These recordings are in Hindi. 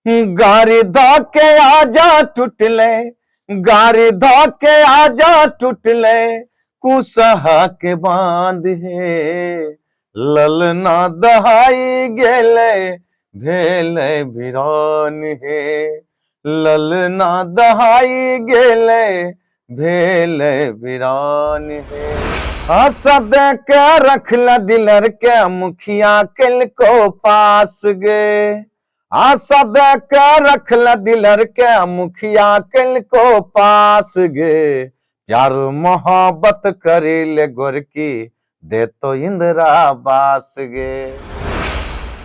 गारी धोके आजा टूटले, गारी धोके आजा टूटले, कुसहा के बांध हे ललना दहाई गेले भेले वीरान हे, ललना दहाई गेले भेले वीरान हे। हसद के रखला दिलर के मुखिया किल को पास गे, सब के रखला दिलर के मुखिया किल को पास गे, प्यार मोहब्बत करिले गोरकी दे तो इंदिरा बास गे।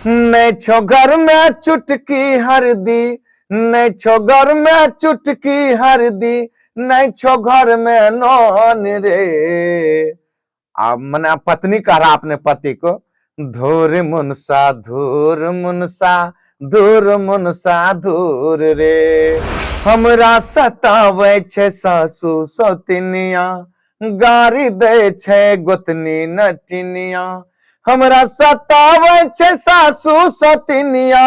नहीं छो घर में चुटकी हरदी, नहीं छो घर में चुटकी हरदी, नहीं छो घर में नौन रे। मैंने पत्नी कहा अपने पति को, धूर मुनसा धूर मुनसा धूर मुनसा धूर रे। हमरा सतावे छे सासू सौतिनिया, गारी दे छे गोतनी नटिनिया। हमरा सतावे छे सासू सौतिनिया,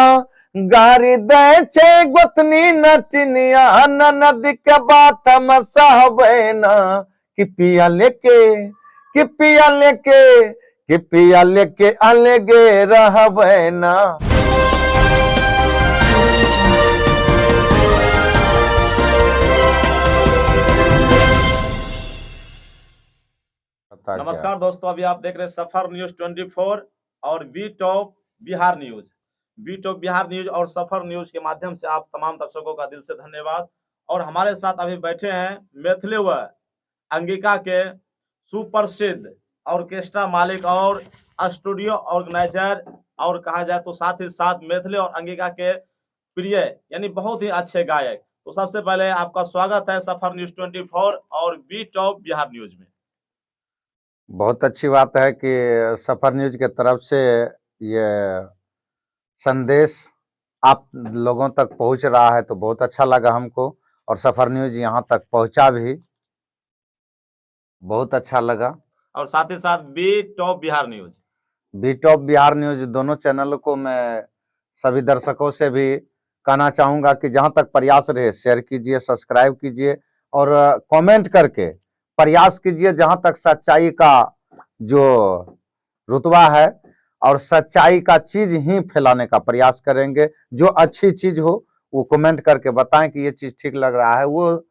गारी दे छे गोतनी नटिनिया। ननद के बात हम सहबे ना, कि पिया लेके कि पिया लेके कि पिया लेके अलगे रहबे ना। नमस्कार दोस्तों, अभी आप देख रहे हैं सफर न्यूज 24 और B top Bihar news. B top Bihar news और सफर न्यूज के माध्यम से आप तमाम दर्शकों का दिल से धन्यवाद। और हमारे साथ अभी बैठे हैं मैथिली व अंगिका के सुप्रसिद्ध ऑर्केस्ट्रा मालिक और स्टूडियो ऑर्गेनाइजर, और कहा जाए तो साथ ही साथ मैथिली और अंगिका के प्रिय यानी बहुत ही अच्छे गायक। तो सबसे पहले आपका स्वागत है सफर न्यूज 24 और बी टॉप बिहार न्यूज में। बहुत अच्छी बात है कि सफर न्यूज के तरफ से ये संदेश आप लोगों तक पहुंच रहा है, तो बहुत अच्छा लगा हमको। और सफर न्यूज यहाँ तक पहुंचा भी बहुत अच्छा लगा। और साथ ही साथ B top Bihar news, B top Bihar news दोनों चैनल को मैं सभी दर्शकों से भी कहना चाहूँगा कि जहाँ तक प्रयास रहे शेयर कीजिए, सब्सक्राइब कीजिए और कमेंट करके प्रयास कीजिए। जहाँ तक सच्चाई का जो रुतबा है और सच्चाई का चीज ही फैलाने का प्रयास करेंगे। जो अच्छी चीज हो वो कमेंट करके बताएं कि ये चीज ठीक लग रहा है, वो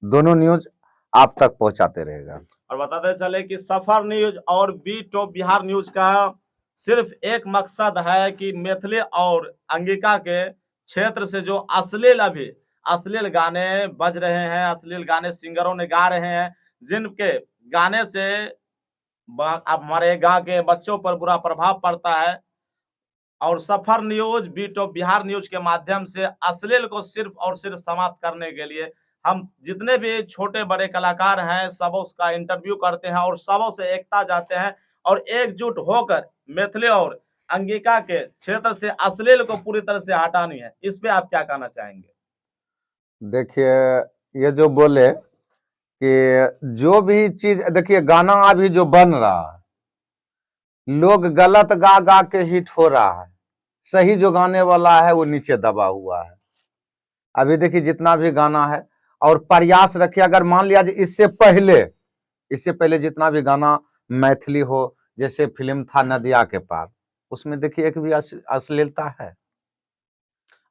दोनों न्यूज आप तक पहुंचाते रहेगा। और बताते चले कि सफर न्यूज और बी टॉप बिहार न्यूज का सिर्फ एक मकसद है कि मैथिली और अंगिका के क्षेत्र से जो अश्लील गाने बज रहे हैं, अश्लील गाने सिंगरों ने गा रहे हैं, जिनके गाने से हमारे गांव के बच्चों पर बुरा प्रभाव पड़ता है, और Safar news B top Bihar news के माध्यम से अश्लील को सिर्फ और सिर्फ समाप्त करने के लिए हम जितने भी छोटे बड़े कलाकार हैं सबों का इंटरव्यू करते हैं और सबों से एकता जाते हैं और एकजुट होकर मैथिली और अंगिका के क्षेत्र से अश्लील को पूरी तरह से हटानी है। इस पे आप क्या कहना चाहेंगे? देखिए, ये जो बोले कि जो भी चीज, देखिए गाना अभी जो बन रहा है, लोग गलत गा गा के हिट हो रहा है, सही जो गाने वाला है वो नीचे दबा हुआ है। अभी देखिए जितना भी गाना है, और प्रयास रखिए, अगर मान लिया इससे पहले जितना भी गाना मैथिली हो, जैसे फिल्म था नदिया के पार, उसमें देखिए एक भी अश्लीलता है।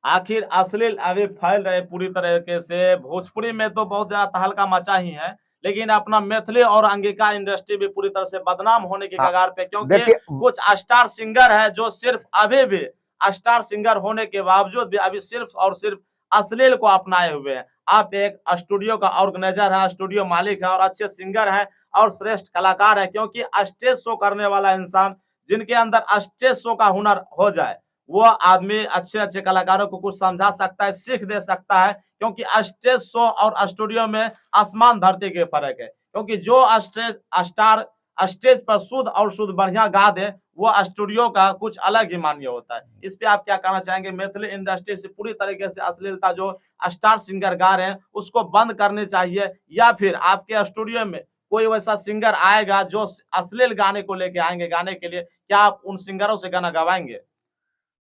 आखिर अश्लील अभी फैल रहे पूरी तरीके से। भोजपुरी में तो बहुत ज्यादा तहलका मचा ही है, लेकिन अपना मैथिली और अंगिका इंडस्ट्री भी पूरी तरह से बदनाम होने की कगार पे, क्योंकि कुछ स्टार सिंगर है जो सिर्फ अभी भी स्टार सिंगर होने के बावजूद भी अभी सिर्फ और सिर्फ अश्लील को अपनाए हुए हैं। आप एक स्टूडियो का ऑर्गेनाइजर है, स्टूडियो मालिक है और अच्छे सिंगर हैं और श्रेष्ठ कलाकार है, क्योंकि स्टेज शो करने वाला इंसान जिनके अंदर स्टेज शो का हुनर हो जाए, वो आदमी अच्छे अच्छे कलाकारों को कुछ समझा सकता है, सीख दे सकता है। क्योंकि स्टेज शो और स्टूडियो में आसमान धरती के फर्क है, क्योंकि जो स्टार स्टेज पर शुद्ध और शुद्ध बढ़िया गा दे, वो स्टूडियो का कुछ अलग ही मान्य होता है। इस पे आप क्या कहना चाहेंगे? मैथिली इंडस्ट्री से पूरी तरीके से अश्लीलता जो स्टार सिंगर गा रहे हैं उसको बंद करनी चाहिए, या फिर आपके स्टूडियो में कोई वैसा सिंगर आएगा जो अश्लील गाने को लेके आएंगे गाने के लिए, क्या आप उन सिंगरों से गाना गवाएंगे?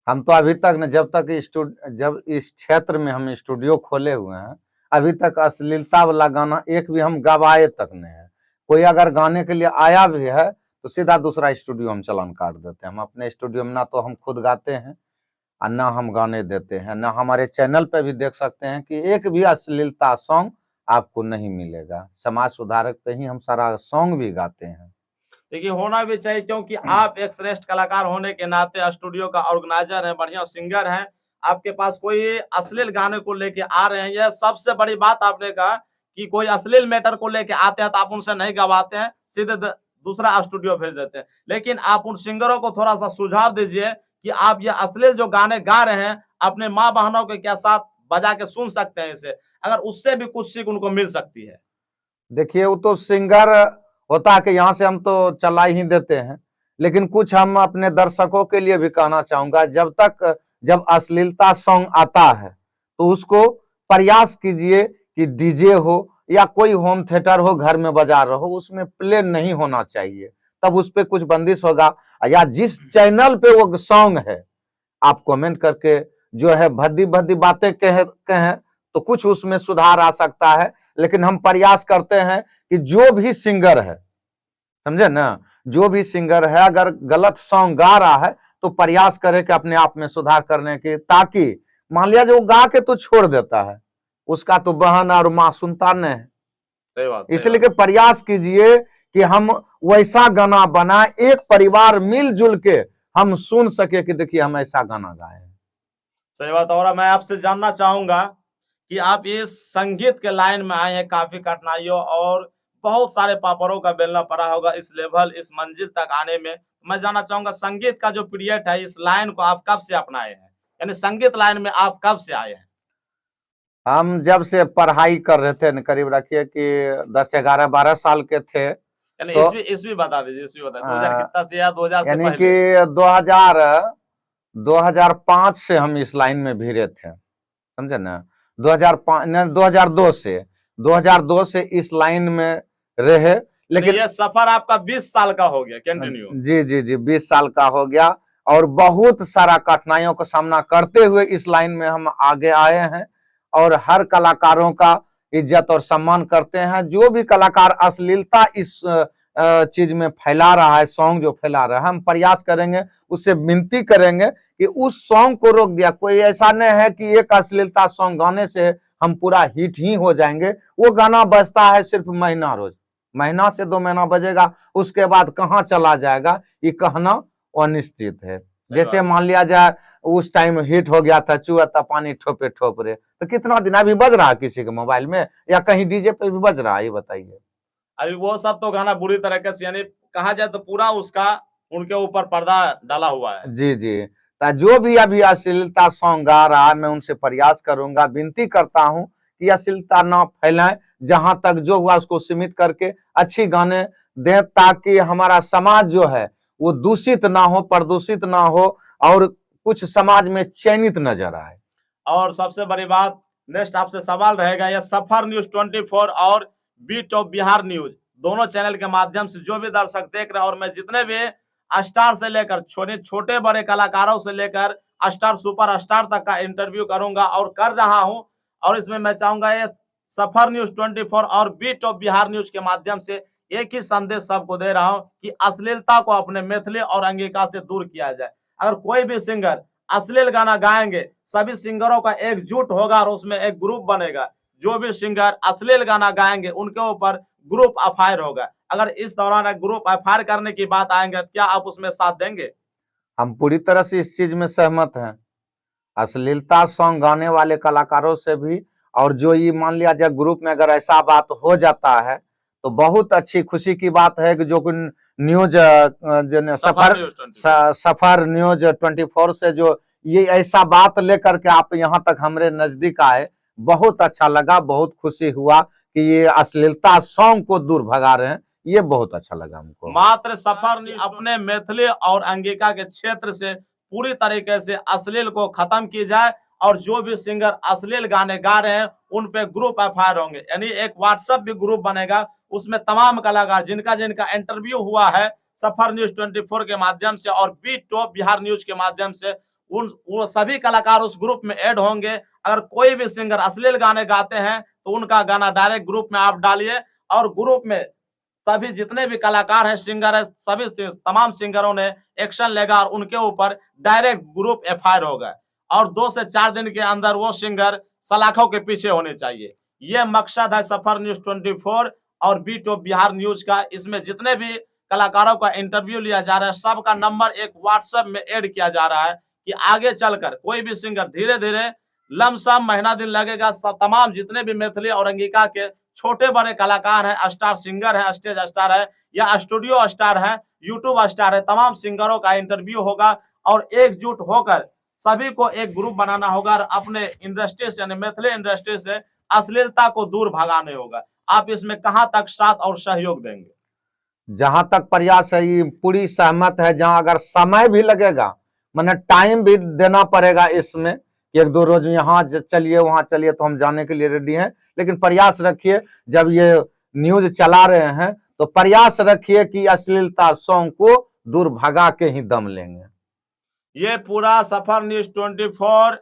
हम तो अभी तक न जब इस क्षेत्र में हम स्टूडियो खोले हुए हैं, अभी तक अश्लीलता वाला गाना एक भी हम गवाए तक नहीं है। कोई अगर गाने के लिए आया भी है तो सीधा दूसरा स्टूडियो हम चालान काट देते हैं। हम अपने स्टूडियो में ना तो हम खुद गाते हैं और ना हम गाने देते हैं, ना हमारे चैनल पे भी देख सकते हैं कि एक भी अश्लीलता सॉन्ग आपको नहीं मिलेगा। समाज सुधारक पे ही हम सारा सॉन्ग भी गाते हैं। देखिए होना भी चाहिए, क्योंकि आप एक श्रेष्ठ कलाकार होने के नाते स्टूडियो का ऑर्गेनाइजर हैं, बढ़िया सिंगर हैं, आपके पास कोई अश्लील गाने को लेके आ रहे हैं, यह सबसे बड़ी बात आपने कहा कि कोई अश्लील मैटर को लेके आते हैं तो आप उनसे नहीं गवाते हैं, सीधे दूसरा स्टूडियो भेज देते हैं। लेकिन आप उन सिंगरों को थोड़ा सा सुझाव दीजिए कि आप ये अश्लील जो गाने गा रहे हैं अपने माँ बहनों के क्या साथ बजा के सुन सकते हैं इसे, अगर उससे भी कुछ सीख उनको मिल सकती है। देखिए वो तो सिंगर होता है कि यहाँ से हम तो चला ही देते हैं, लेकिन कुछ हम अपने दर्शकों के लिए भी कहना चाहूंगा, जब अश्लीलता सॉन्ग आता है तो उसको प्रयास कीजिए कि डीजे हो या कोई होम थिएटर हो, घर में बजा रहा हो, उसमें प्ले नहीं होना चाहिए, तब उस पर कुछ बंदिश होगा। या जिस चैनल पे वो सॉन्ग है आप कमेंट करके जो है भद्दी भद्दी बातें कहें तो कुछ उसमें सुधार आ सकता है। लेकिन हम प्रयास करते हैं कि जो भी सिंगर है, समझे ना, जो भी सिंगर है अगर गलत सॉन्ग गा रहा है तो प्रयास करे कि अपने आप में सुधार करने की, ताकि मान लिया जो गा के तो छोड़ देता है, उसका तो बहन और माँ सुनता नहीं है। सही बात, इसलिए कि प्रयास कीजिए कि हम वैसा गाना बनाए, एक परिवार मिलजुल के हम सुन सके कि देखिए हम ऐसा गाना गाए हैं। सही बात। और मैं आपसे जानना चाहूंगा कि आप इस संगीत के लाइन में आए हैं काफी कठिनाइयों और बहुत सारे पापड़ों का बेलना पड़ा होगा इस लेवल, इस मंजिल तक आने में। मैं जानना चाहूंगा संगीत का जो पीरियड है, इस लाइन को आप कब से अपनाए हैं, यानी संगीत लाइन में आप कब से आए हैं? हम जब से पढ़ाई कर रहे थे, करीब रखिए कि 10, 11, 12 साल के थे, यानी तो ईस्वी बता दीजिए, ईस्वी बता, 2000 कितना से या 2000 से यानी पहले? कि 2005 से हम इस लाइन में भिड़े थे, समझे ना। 2005 नहीं, 2002 से इस लाइन में रहे। लेकिन ये सफर आपका 20 साल का हो गया कंटिन्यू। जी जी जी 20 साल का हो गया और बहुत सारा कठिनाइयों का सामना करते हुए इस लाइन में हम आगे आए हैं और हर कलाकारों का इज्जत और सम्मान करते हैं। जो भी कलाकार अश्लीलता इस चीज में फैला रहा है, सॉन्ग जो फैला रहा है, हम प्रयास करेंगे, उससे विनती करेंगे कि उस सॉन्ग को रोक दिया। कोई ऐसा नहीं है कि एक अश्लीलता सॉन्ग गाने से हम पूरा हिट ही हो जाएंगे। वो गाना बजता है सिर्फ महीना रोज, महीना से 2 महीना बजेगा, उसके बाद कहाँ चला जाएगा ये कहना अनिश्चित है। जैसे मान लिया जाए उस टाइम हिट हो गया था चुआ था पानी ठोपे ठोप रे, तो कितना दिन अभी बज रहा है किसी के मोबाइल में या कहीं डीजे पे भी बज रहा है, ये बताइए। अभी वो सब तो गाना बुरी तरीके से, यानी कहा जाए तो पूरा उसका उनके ऊपर पर्दा डाला हुआ है। जी जी, जो भी अभी अश्लीलता सॉन्ग गा रहा है मैं उनसे प्रयास करूंगा, विनती करता हूं कि अश्लीलता ना फैलाएं, जहां तक जो हुआ उसको सीमित करके अच्छी गाने दें, ताकि हमारा समाज जो है वो दूषित ना हो, प्रदूषित ना हो और कुछ समाज में चयनित नजर आए। और सबसे बड़ी बात, नेक्स्ट आपसे सवाल रहेगा, यह सफर न्यूज 24 और बीट ऑफ बिहार न्यूज दोनों चैनल के माध्यम से जो भी दर्शक देख रहे हैं, और मैं जितने भी स्टार से लेकर छोटे बड़े कलाकारों से लेकर स्टार सुपर स्टार तक का इंटरव्यू करूंगा और कर रहा हूं। और इसमें मैं चाहूंगा ये सफर न्यूज 24 और बीट ऑफ बिहार न्यूज के माध्यम से एक ही संदेश सबको दे रहा हूं कि अश्लीलता को अपने मैथिली और अंगिका से दूर किया जाए। अगर कोई भी सिंगर अश्लील गाना गाएंगे, सभी सिंगरों का एकजुट होगा और उसमें एक ग्रुप बनेगा। जो भी सिंगर अश्लील गाना गाएंगे उनके ऊपर ग्रुप एफआईआर होगा। अगर इस दौरान ग्रुप एफआईआर करने की बात आएंगे, क्या आप उसमें साथ देंगे? हम पूरी तरह से इस चीज में सहमत हैं। अश्लीलता सॉन्ग गाने वाले कलाकारों से भी, और जो ये मान लिया जाए ग्रुप में अगर ऐसा बात हो जाता है तो बहुत अच्छी खुशी की बात है कि जो न्यूज सफर न्यूज 24 से जो ये ऐसा बात लेकर के आप यहाँ तक हमारे नजदीक आए, बहुत अच्छा लगा, बहुत खुशी हुआ कि ये अश्लीलता सॉन्ग को दूर भगा रहे हैं, ये बहुत अच्छा लगा हमको। मात्र सफर न्यूज अपने मैथिली और अंगिका के क्षेत्र से पूरी तरीके से अश्लील को खत्म की जाए, और जो भी सिंगर अश्लील गाने गा रहे हैं उन पे ग्रुप एफआईआर होंगे। यानी एक व्हाट्सएप भी ग्रुप बनेगा, उसमें तमाम कलाकार जिनका जिनका इंटरव्यू हुआ है सफर न्यूज 24 के माध्यम से और बीट ऑफ बिहार न्यूज के माध्यम से, वो सभी कलाकार उस ग्रुप में ऐड होंगे। अगर कोई भी सिंगर अश्लील गाने गाते हैं तो उनका गाना डायरेक्ट ग्रुप में आप डालिए, और ग्रुप में सभी जितने भी कलाकार हैं, सिंगर है, सभी तमाम सिंगरों ने एक्शन लेगा और उनके ऊपर डायरेक्ट ग्रुप एफआईआर होगा, और 2 से 4 दिन के अंदर वो सिंगर सलाखों के पीछे होने चाहिए। ये मकसद है सफर न्यूज 24 और बीट ऑफ बिहार न्यूज का। इसमें जितने भी कलाकारों का इंटरव्यू लिया जा रहा है, सबका नंबर एक व्हाट्सएप में ऐड किया जा रहा है कि आगे चलकर कोई भी सिंगर धीरे धीरे लमसम महीना दिन लगेगा, सब तमाम जितने भी मैथिली और अंगिका के छोटे बड़े कलाकार हैं, स्टार सिंगर है, स्टेज स्टार है या स्टूडियो स्टार है, यूट्यूब स्टार है, तमाम सिंगरों का इंटरव्यू होगा और एकजुट होकर सभी को एक ग्रुप बनाना होगा और अपने इंडस्ट्री से यानी मैथिली इंडस्ट्री से अश्लीलता को दूर भगाने होगा। आप इसमें कहां तक साथ और सहयोग देंगे? जहां तक प्रयास है ये पूरी सहमत है। जहां अगर समय भी लगेगा, मैंने टाइम भी देना पड़ेगा इसमें, 1-2 रोज यहाँ चलिए वहां चलिए, तो हम जाने के लिए रेडी हैं। लेकिन प्रयास रखिए, जब ये न्यूज चला रहे हैं तो प्रयास रखिए कि अश्लीलता सॉन्ग को दूर भगा के ही दम लेंगे। ये पूरा सफर न्यूज 24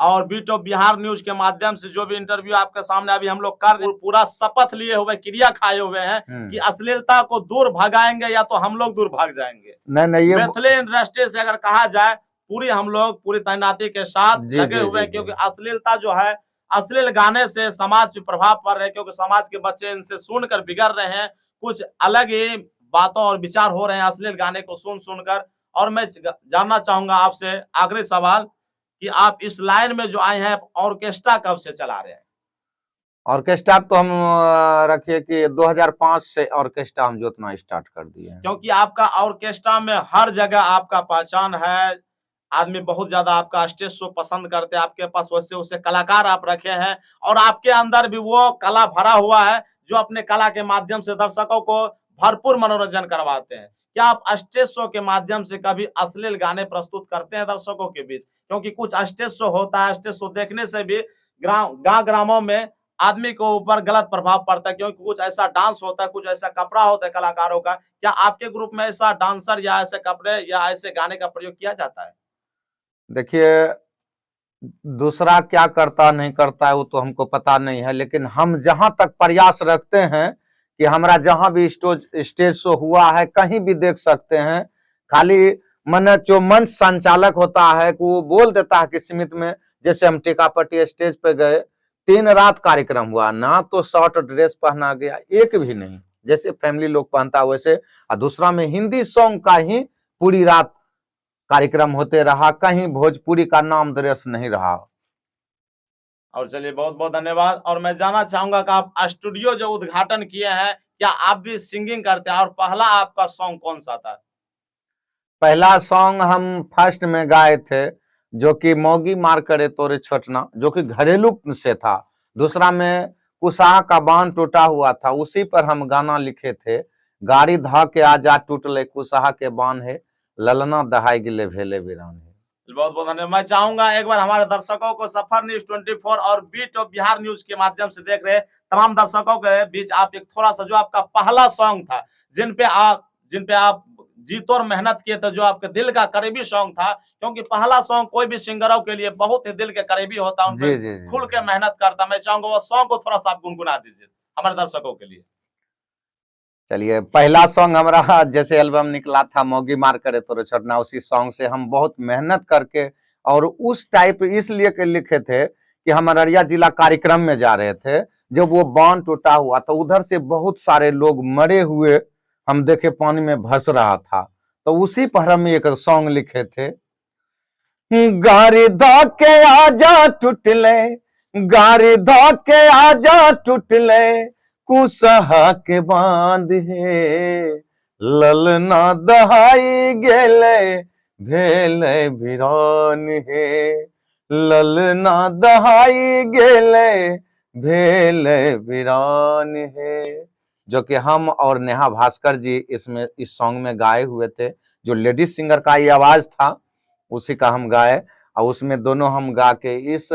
और बीट ऑफ बिहार न्यूज के माध्यम से जो भी इंटरव्यू आपके सामने अभी हम लोग कर रहे हैं, पूरा शपथ लिए हुए, क्रिया खाए हुए हैं कि अश्लीलता को दूर भगाएंगे या तो हम लोग दूर भाग जाएंगे। नहीं, ये मैथिली इंडस्ट्री से अगर कहा जाए, पूरी हम लोग पूरी तैनाती के साथ लगे हुए हैं, क्योंकि अश्लीलता जो है, अश्लील गाने से समाज पे प्रभाव पड़ रहे हैं, क्योंकि समाज के बच्चे इनसे सुनकर बिगड़ रहे हैं, कुछ अलग ही बातों और विचार हो रहे हैं अश्लील गाने को सुन सुनकर। और मैं जानना चाहूंगा आपसे आखिरी सवाल कि आप इस लाइन में जो आए हैं, ऑर्केस्ट्रा कब से चला रहे हैं? ऑर्केस्ट्रा तो हम रखिए कि 2005 से ऑर्केस्ट्रा हम जोतना स्टार्ट कर दिए हैं। क्योंकि आपका ऑर्केस्ट्रा में हर जगह आपका पहचान है, आदमी बहुत ज्यादा आपका स्टेज शो पसंद करते हैं, आपके पास वैसे वैसे कलाकार आप रखे हैं और आपके अंदर भी वो कला भरा हुआ है जो अपने कला के माध्यम से दर्शकों को भरपूर मनोरंजन करवाते हैं। क्या आप स्टेज शो के माध्यम से कभी अश्लील गाने प्रस्तुत करते हैं दर्शकों के बीच? क्योंकि कुछ स्टेज शो होता है, स्टेज शो देखने से भी गांव ग्रामों में आदमी को ऊपर गलत प्रभाव पड़ता है, क्योंकि कुछ ऐसा डांस होता है, कुछ ऐसा कपड़ा होता है कलाकारों का। क्या आपके ग्रुप में ऐसा डांसर या ऐसे कपड़े या ऐसे गाने का प्रयोग किया जाता है? देखिए, दूसरा क्या करता नहीं करता है वो तो हमको पता नहीं है, लेकिन हम जहां तक प्रयास रखते हैं कि हमारा जहां भी स्टेज शो हुआ है, कहीं भी देख सकते हैं, खाली मन जो मंच संचालक होता है कि वो बोल देता है कि सीमित में, जैसे हम टीकापट्टी स्टेज पे गए, 3 रात कार्यक्रम हुआ, ना तो शॉर्ट ड्रेस पहना गया, एक भी नहीं, जैसे फैमिली लोग पहनता वैसे, और दूसरा में हिंदी सॉन्ग का ही पूरी रात कार्यक्रम होते रहा, कहीं भोजपुरी का नाम ड्रेस नहीं रहा। और चलिए, बहुत बहुत धन्यवाद। और मैं जानना चाहूंगा कि आप स्टूडियो जो उद्घाटन किए हैं, क्या आप भी सिंगिंग करते हैं और पहला आपका सॉन्ग कौन सा था? पहला सॉन्ग हम फर्स्ट में गाए थे जो कि मौगी मार करे तोरे छोटना, जो कि घरेलू से था। दूसरा में कुशाह का बांध टूटा हुआ था, उसी पर हम गाना लिखे थे। गाड़ी धा के आजा टूटले कुशाह के बांध है, ललना दहाई गिले भेले वीरान है। बहुत बहुत धन्यवाद। मैं चाहूंगा एक बार हमारे दर्शकों को सफर न्यूज 24 और बीट ऑफ बिहार न्यूज के माध्यम से देख रहे तमाम दर्शकों के बीच आप एक थोड़ा सा जो आपका पहला सॉन्ग था, जिन पे आप जी तोड़ मेहनत किए थे, जो आपके दिल का करीबी सॉन्ग था, क्योंकि पहला सॉन्ग कोई भी सिंगरों के लिए बहुत ही दिल के करीबी होता है, उनपे खुल के मेहनत करता। मैं चाहूंगा वो सॉन्ग को थोड़ा सा आप गुनगुना दीजिए हमारे दर्शकों के लिए। चलिए, पहला सॉन्ग हमारा जैसे एल्बम निकला था मौगी मार करे तोरे छोटना, उसी सॉन्ग से हम बहुत मेहनत करके, और उस टाइप इसलिए के लिखे थे कि हम अररिया जिला कार्यक्रम में जा रहे थे, जब वो बांध टूटा हुआ था, उधर से बहुत सारे लोग मरे हुए हम देखे, पानी में भस रहा था, तो उसी पर हम एक सॉन्ग लिखे थे। गारी धा के आजा टूटले, गारी धा के आजा टूटले कुशहा के बांध है, ललना दहाई गेले भेले वीरान है, ललना दहाई गेले भेले वीरान है, जो कि हम और नेहा भास्कर जी इसमें इस सॉन्ग में गाए हुए थे। जो लेडीज सिंगर का ये आवाज था उसी का हम गाए, और उसमें दोनों हम गा के इस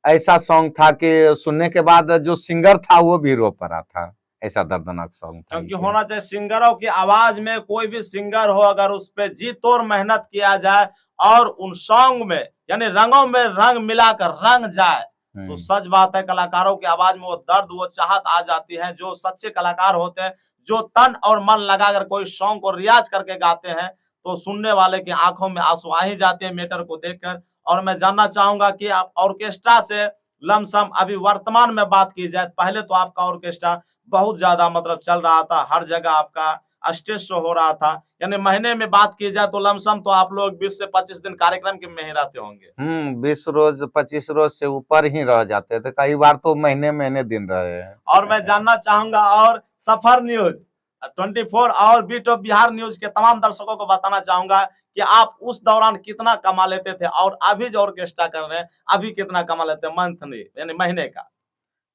ऐसा सॉन्ग था कि सुनने के बाद जो सिंगर था वो भी रो पड़ा था, ऐसा दर्दनाक सॉन्ग था। क्योंकि होना चाहिए सिंगरों की आवाज में, कोई भी सिंगर हो अगर उस पर जी तोड़ मेहनत किया जाए और उन सॉन्ग में यानी रंगों में रंग मिलाकर रंग जाए, तो सच बात है कलाकारों की आवाज में वो दर्द, वो चाहत आ जाती है। जो सच्चे कलाकार होते हैं, जो तन और मन लगाकर कोई सॉन्ग को रियाज करके गाते हैं, तो सुनने वाले की आंखों में आंसू आ ही जाते हैं मैटर को देखकर। और मैं जानना चाहूंगा कि आप ऑर्केस्ट्रा से लमसम अभी वर्तमान में बात की जाए, पहले तो आपका ऑर्केस्ट्रा बहुत ज्यादा मतलब चल रहा था, हर जगह आपका स्टेज शो हो रहा था, यानी महीने में बात की जाए तो लमसम तो आप लोग 20 से 25 दिन कार्यक्रम के में ही रहते होंगे। 20 रोज 25 रोज से ऊपर ही रह जाते थे, कई बार तो महीने महीने दिन रहे हैं। और मैं जानना चाहूंगा और सफर न्यूज 24 और बीट ऑफ बिहार न्यूज के तमाम दर्शकों को बताना चाहूंगा कि आप उस दौरान कितना कमा लेते थे और अभी जो ऑर्केस्ट्रा कर रहे हैं अभी कितना कमा लेते हैं मंथली यानी महीने का।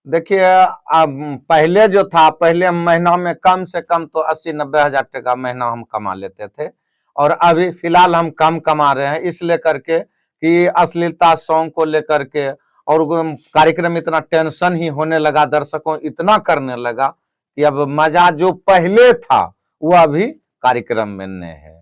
देखिए, अब पहले जो था, पहले महीना में कम से कम तो 80-90 हजार टका महीना हम कमा लेते थे, और अभी फिलहाल हम कम कमा रहे हैं, इसलिए करके कि अश्लीलता सॉन्ग को लेकर के, और वो कार्यक्रम इतना टेंशन ही होने लगा, दर्शकों इतना करने लगा कि अब मजा जो पहले था वो अभी कार्यक्रम में नहीं है।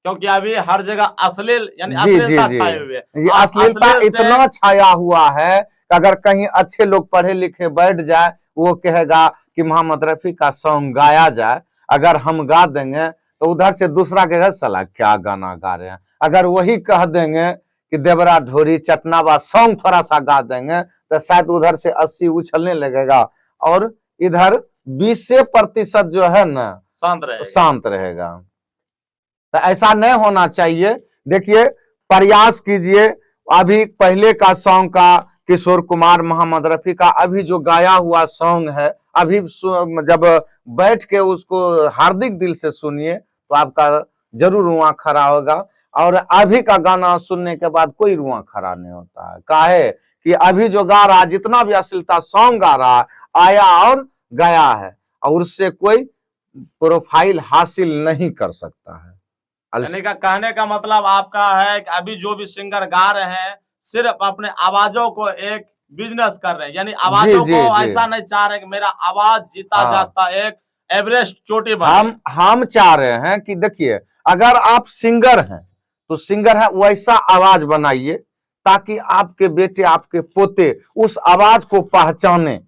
क्योंकि अभी हर जगह अश्लील यानी जी जी अश्लीलता जी, छाए हुए ये और अश्लीलता अश्लील से इतना छाया हुआ है कि अगर कहीं अच्छे लोग पढ़े लिखे बैठ जाए, वो कहेगा कि मोहम्मद रफी का सॉन्ग गाया जाए, अगर हम गा देंगे तो उधर से दूसरा कहेगा साला क्या गाना गा रहे हैं। अगर वही कह देंगे कि देवरा ढोरी चटनावा सॉन्ग थोड़ा सा गा देंगे, तो शायद उधर से 80 उछलने लगेगा और इधर 20% जो है ना शांत रहेगा। तो ऐसा नहीं होना चाहिए। देखिए, प्रयास कीजिए, अभी पहले का सॉन्ग का किशोर कुमार, मोहम्मद रफी का अभी जो गाया हुआ सॉन्ग है, अभी जब बैठ के उसको हार्दिक दिल से सुनिए तो आपका जरूर रुआं खड़ा होगा, और अभी का गाना सुनने के बाद कोई रुआं खड़ा नहीं होता है। काहे कि अभी जो गा रहा है, जितना भी अश्लीलता सॉन्ग गा रहा है, आया और गया है, और उससे कोई प्रोफाइल हासिल नहीं कर सकता है। यानी का कहने का मतलब आपका है कि अभी जो भी सिंगर गा रहे हैं सिर्फ अपने आवाजों को एक बिजनेस कर रहे हैं, यानी आवाजों जी को जी, ऐसा नहीं चाह रहे कि मेरा आवाज जीता हाँ, जागता एक एवरेस्ट चोटी बने। हम चाह रहे हैं कि देखिए, अगर आप सिंगर हैं तो सिंगर है वैसा आवाज बनाइए ताकि आपके बेटे, आपके पोते उस आवाज को पहचाने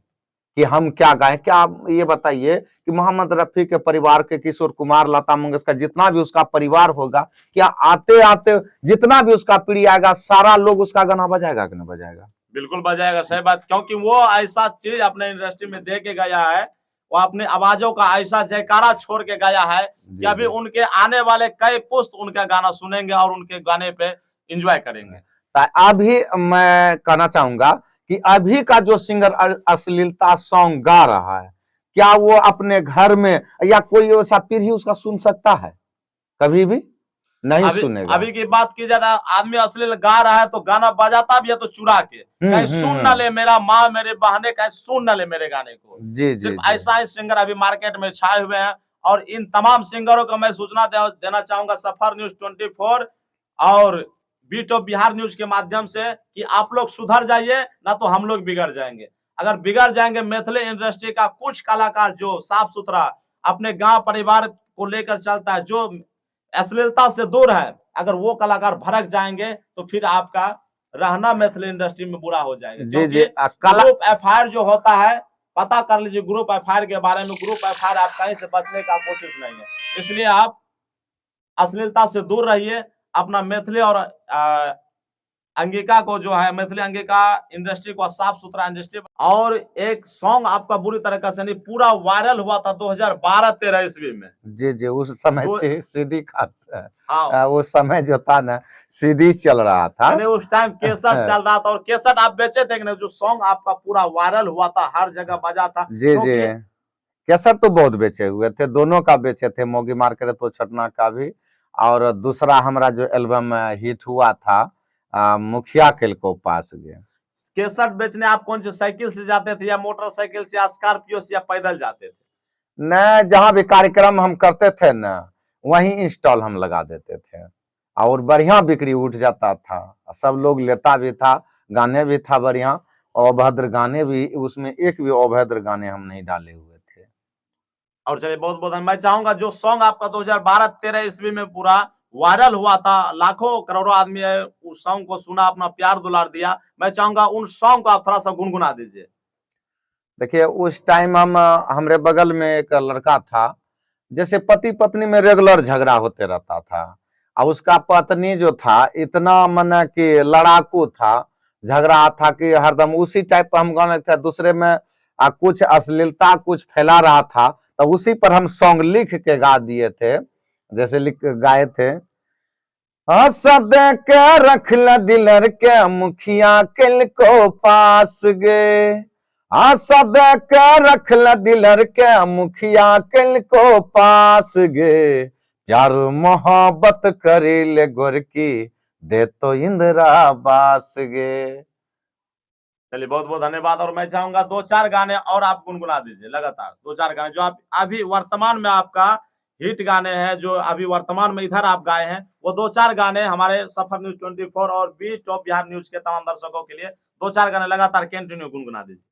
कि हम क्या गाएं। क्या आप ये बताइए कि मोहम्मद रफी के परिवार के, किशोर कुमार, लता मंगेशकर, जितना भी उसका परिवार होगा, क्या आते आते जितना भी उसका पीढ़ी आएगा सारा लोग उसका गाना बजाएगा कि नहीं बजाएगा? बिल्कुल बजाएगा, सही बात, क्योंकि वो ऐसा चीज अपने इंडस्ट्री में दे के गया है, वो अपने आवाजों का ऐसा जयकारा छोड़ के गया है कि अभी उनके आने वाले कई पुस्त उनका गाना सुनेंगे और उनके गाने पे एंजॉय करेंगे। अभी मैं कहना चाहूंगा कि अभी का जो सिंगर अश्लीलता सॉन्ग गा रहा है, क्या वो अपने घर में या कोई ऐसा पीढ़ी उसका सुन सकता है? कभी भी नहीं सुनेगा। अभी की बात की जाए, आदमी अश्लील गा रहा है तो गाना बजाता भी है तो चुरा के, कहीं सुन ना ले मेरा माँ मेरे बहने, कहीं सुन ना ले मेरे गाने को। जी जी, सिर्फ ऐसा ही सिंगर अभी मार्केट में छाए हुए हैं, और इन तमाम सिंगरों को मैं सूचना देना चाहूंगा सफर न्यूज 24 और बीट ऑफ बिहार न्यूज के माध्यम से कि आप लोग सुधर जाइए, ना तो हम लोग बिगड़ जाएंगे। अगर बिगड़ जाएंगे, मैथिली इंडस्ट्री का कुछ कलाकार जो साफ सुथरा अपने गांव परिवार को लेकर चलता है, जो अश्लीलता से दूर है, अगर वो कलाकार भड़क जाएंगे तो फिर आपका रहना मैथिली इंडस्ट्री में बुरा हो जाएगा। जी जी, ग्रुप एफआईआर जो होता है, पता कर लीजिए ग्रुप एफआईआर के बारे में। ग्रुप एफआईआर आप कहीं से बचने का कोशिश नहीं है, इसलिए आप अश्लीलता से दूर रहिए, अपना मैथिली और अंगिका को जो है, मैथिली अंगिका इंडस्ट्री को साफ सुथरा इंडस्ट्री। और एक सॉन्ग आपका बुरी तरीके से नहीं, पूरा वायरल हुआ था 2012-13 ईस्वी में। जी जी, उस समय सीडी का हाँ, वो समय जो था ना, सीडी चल रहा था, उस टाइम केसट चल रहा था, और केसट आप बेचे थे कि जो सॉन्ग आपका पूरा वायरल हुआ था, हर जगह बजा था। जी जी, केसट तो बहुत बेचे हुए थे, दोनों का बेचे थे, मोगी मार करे तो छटना का भी, और दूसरा हमारा जो एल्बम हिट हुआ था मुखिया खेल को पास गए। केसट बेचने आप कौन सी साइकिल से जाते थे, या मोटरसाइकिल से, या स्कॉर्पियो से, या पैदल जाते थे? न, जहाँ भी कार्यक्रम हम करते थे ना, वहीं स्टॉल हम लगा देते थे, और बढ़िया बिक्री उठ जाता था, सब लोग लेता भी था, गाने भी था बढ़िया, अभद्र गाने भी, उसमें एक भी अभद्र गाने हम नहीं डाले हुए थे। और चलिए, बहुत बहुत मैं चाहूंगा जो सॉन्ग आपका 2012-13 ईस्वी में पूरा वायरल हुआ था, लाखों करोड़ों आदमी है उस सॉन्ग को सुना, अपना प्यार दुलार दिया। मैं चाहूंगा उन सॉन्ग को आप थोड़ा सा गुनगुना दीजिए। देखिए उस टाइम हमरे बगल में एक लड़का था, जैसे पति पत्नी में रेगुलर झगड़ा होते रहता था। और उसका पत्नी जो था इतना मने कि लड़ाकू था, झगड़ा था कि हरदम उसी टाइप पर हम गाने थे, दूसरे में कुछ अश्लीलता कुछ फैला रहा था, तो उसी पर हम सॉन्ग लिख के गा दिए थे, जैसे लिख गाए थे। हाँ सब के रख ल दिलर के मुखिया किल को पास गे, हाँ सब के रख ल दिलर के मुखिया किल को पास गे, यार मोहब्बत करी ले गोरकी दे तो इंदिरा बास गे। चलिए बहुत बहुत धन्यवाद। और मैं चाहूंगा 2-4 गाने और आप गुनगुना दीजिए लगातार, 2-4 गाने जो आप अभी वर्तमान में आपका हिट गाने हैं, जो अभी वर्तमान में इधर आप गाए हैं, वो 2-4 गाने हमारे सफर न्यूज 24 और बी टॉप बिहार न्यूज के तमाम दर्शकों के लिए 2-4 गाने लगातार कंटिन्यू गुनगुना दीजिए।